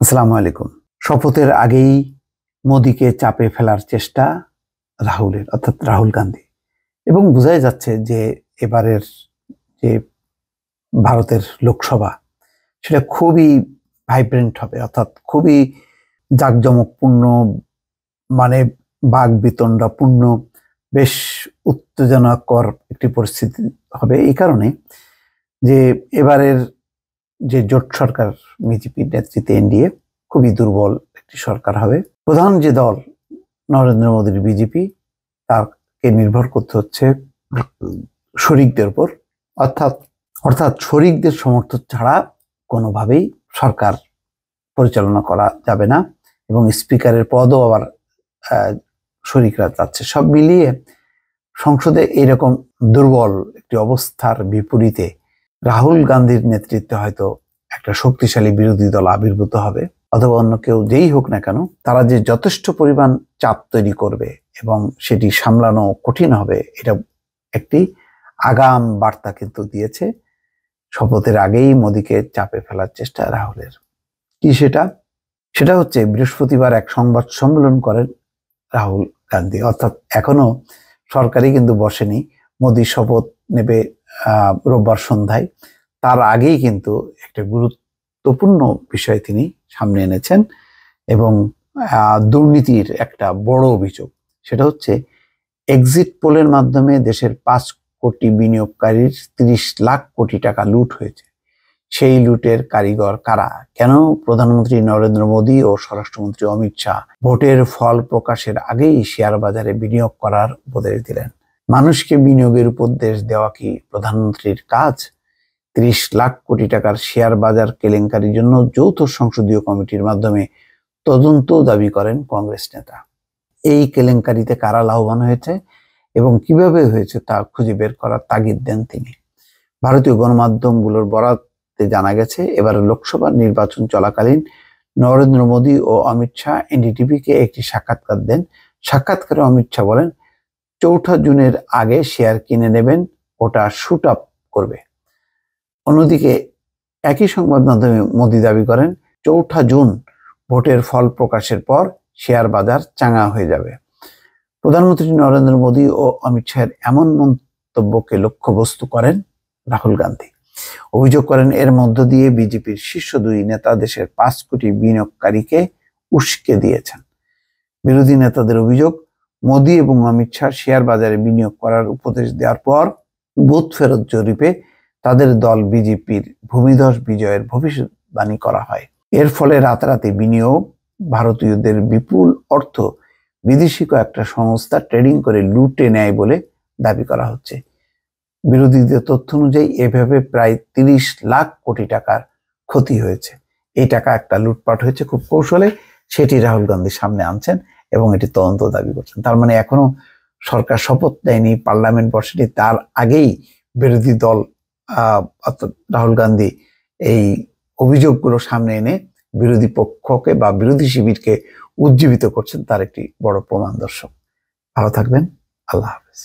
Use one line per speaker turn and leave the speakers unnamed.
আসসালামু আলাইকুম। শপথের আগেই মোদিকে চাপে ফেলার চেষ্টা রাহুলের, অর্থাৎ রাহুল গান্ধী, এবং বোঝাই যাচ্ছে যে এবারের যে ভারতের লোকসভা সেটা খুবই ভাইব্রেন্ট হবে, অর্থাৎ খুবই জাঁকজমকপূর্ণ, মানে বাক বিতণ্ডাপূর্ণ, বেশ উত্তেজনাকর একটি পরিস্থিতি হবে। এই কারণে যে এবারের যে জোট সরকার বিজেপির নেতৃত্বে এনডিএ খুবই দুর্বল একটি সরকার হবে। প্রধান যে দল নরেন্দ্র মোদীর বিজেপি, তাকে নির্ভর করতে হচ্ছে শরিকদের উপর, অর্থাৎ অর্থাৎ শরিকদের সমর্থন ছাড়া কোনোভাবেই সরকার পরিচালনা করা যাবে না, এবং স্পিকারের পদও আবার শরিকরা চাচ্ছে। সব মিলিয়ে সংসদে এইরকম দুর্বল একটি অবস্থার বিপরীতে রাহুল গান্ধীর নেতৃত্বে হয়তো একটা শক্তিশালী বিরোধী দল আবির্ভূত হবে, অথবা অন্য কেউ যেই হোক না কেন, তারা যে যথেষ্ট পরিমাণ চাপ তৈরি করবে এবং সেটি সামলানো কঠিন হবে, এটা একটি আগাম বার্তা কিন্তু দিয়েছে। শপথের আগেই মোদীকে চাপে ফেলার চেষ্টা রাহুলের। কি সেটা? সেটা হচ্ছে বৃহস্পতিবার এক সংবাদ সম্মেলন করেন রাহুল গান্ধী, অর্থাৎ এখনো সরকারই কিন্তু বসেনি। মোদী শপথ নেবে রোববার সন্ধ্যায়। তার আগেই কিন্তু একটা গুরুত্বপূর্ণ বিষয় তিনি সামনে এনেছেন, এবং দুর্নীতির একটা বড় অভিযোগ। সেটা হচ্ছে এক্সিট পোলের মাধ্যমে দেশের 5 কোটি বিনিয়োগকারীর 30 লাখ কোটি টাকা লুট হয়েছে। সেই লুটের কারিগর কারা? কেন প্রধানমন্ত্রী নরেন্দ্র মোদী ও স্বরাষ্ট্রমন্ত্রী অমিত শাহ ভোটের ফল প্রকাশের আগেই শেয়ার বাজারে বিনিয়োগ করার উপদেশ দিলেন? মানুষকে বিনিয়োগের উপদেশ দেওয়া কি প্রধানমন্ত্রীর কাজ? 30 লাখ কোটি টাকার শেয়ার বাজার কেলেঙ্কারির জন্য যৌথ সংসদীয় কমিটির মাধ্যমে তদন্ত দাবি করেন কংগ্রেস নেতা। এই কেলেঙ্কারিতে কারা লাভবান হয়েছে এবং কিভাবে হয়েছে তা খুঁজে বের করার তাগিদ দেন তিনি। ভারতীয় গণমাধ্যমগুলোর বরাতে জানা গেছে, এবার লোকসভা নির্বাচন চলাকালীন নরেন্দ্র মোদী ও অমিত শাহ এনডিটিভিকে একটি সাক্ষাৎকার দেন। সাক্ষাৎকারে অমিত শাহ বলেন, 4 জুনের আগে শেয়ার কিনে নেবেন, ওটা শুট আপ করবে। অন্যদিকে একই সংবাদ মাধ্যমে মোদী দাবি করেন, 4 জুন ভোটের ফল প্রকাশের পর শেয়ার বাজার চাঙ্গা হয়ে যাবে। প্রধানমন্ত্রী নরেন্দ্র মোদী ও অমিত শাহের এমন মন্তব্যকে লক্ষ্যবস্তু করেন রাহুল গান্ধী। অভিযোগ করেন, এর মধ্য দিয়ে বিজেপির শীর্ষ 2 নেতা দেশের 5 কোটি বিনিয়োগকারীকে উস্কে দিয়েছেন। বিরোধী নেতাদের অভিযোগ, মোদী এবং অমিত শাহ শেয়ার বাজারে বিনিয়োগ করার উপদেশ দেওয়ার পর বুথ ফেরত জরিপে তাদের দল বিজেপির ভূমিধস বিজয়ের ভবিষ্যৎবাণী করা হয়। এর ফলে রাতারাতি বিনিয়োগ, ভারতীয়দের বিপুল অর্থ বিদেশি কয়েকটা সংস্থা ট্রেডিং করে লুটে নেয় বলে দাবি করা হচ্ছে। বিরোধীদের তথ্য অনুযায়ী এভাবে প্রায় 30 লাখ কোটি টাকার ক্ষতি হয়েছে। এই টাকা একটা লুটপাট হয়েছে খুব কৌশলে, সেটি রাহুল গান্ধী সামনে আনছেন এবং এটি তদন্ত দাবি করছেন। তার মানে এখনো সরকার শপথ নেয়নি, পার্লামেন্ট বসেনি, তার আগেই বিরোধী দল অর্থাৎ রাহুল গান্ধী এই অভিযোগগুলো সামনে এনে বিরোধী পক্ষকে বা বিরোধী শিবিরকে উজ্জীবিত করছেন, তার একটি বড় প্রমাণ। দর্শক ভালো থাকবেন, আল্লাহ হাফেজ।